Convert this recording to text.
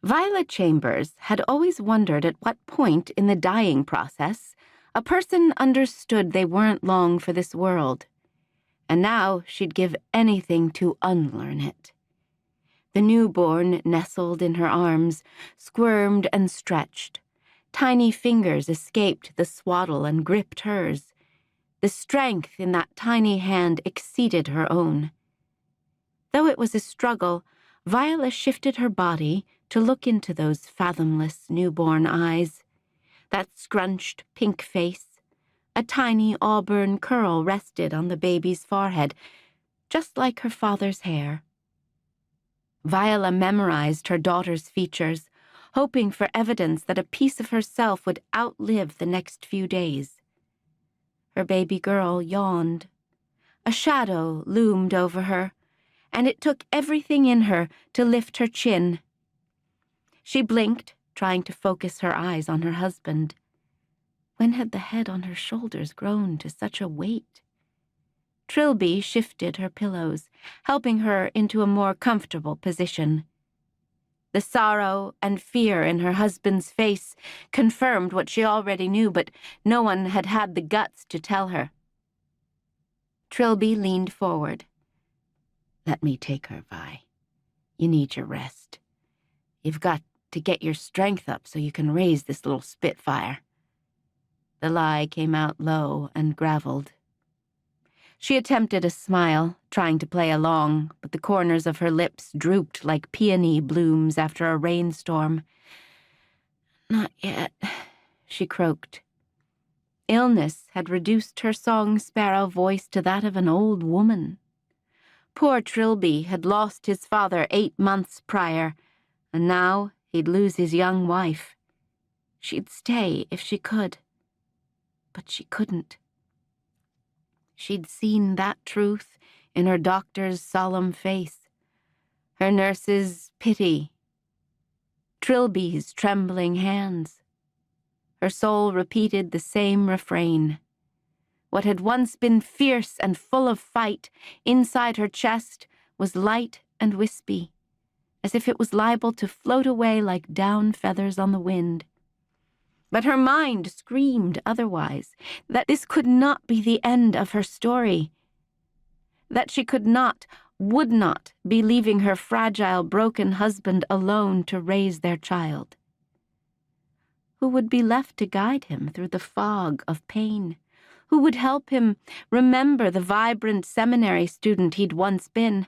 Viola Chambers had always wondered at what point in the dying process a person understood they weren't long for this world, and now she'd give anything to unlearn it. The newborn nestled in her arms, squirmed and stretched. Tiny fingers escaped the swaddle and gripped hers. The strength in that tiny hand exceeded her own. Though it was a struggle, Viola shifted her body to look into those fathomless newborn eyes. That scrunched pink face. A tiny auburn curl rested on the baby's forehead, just like her father's hair. Viola memorized her daughter's features, hoping for evidence that a piece of herself would outlive the next few days. Her baby girl yawned. A shadow loomed over her, and it took everything in her to lift her chin. She blinked, trying to focus her eyes on her husband. When had the head on her shoulders grown to such a weight? Trilby shifted her pillows, helping her into a more comfortable position. The sorrow and fear in her husband's face confirmed what she already knew, but no one had had the guts to tell her. Trilby leaned forward. "Let me take her, Vi. You need your rest. You've got to get your strength up so you can raise this little spitfire." The lie came out low and graveled. She attempted a smile, trying to play along, but the corners of her lips drooped like peony blooms after a rainstorm. "Not yet," she croaked. Illness had reduced her song sparrow voice to that of an old woman. Poor Trilby had lost his father 8 months prior, and now he'd lose his young wife. She'd stay if she could, but she couldn't. She'd seen that truth in her doctor's solemn face, her nurse's pity, Trilby's trembling hands. Her soul repeated the same refrain. What had once been fierce and full of fight inside her chest was light and wispy, as if it was liable to float away like down feathers on the wind. But her mind screamed otherwise, that this could not be the end of her story, that she could not, would not be leaving her fragile, broken husband alone to raise their child. Who would be left to guide him through the fog of pain? Who would help him remember the vibrant seminary student he'd once been?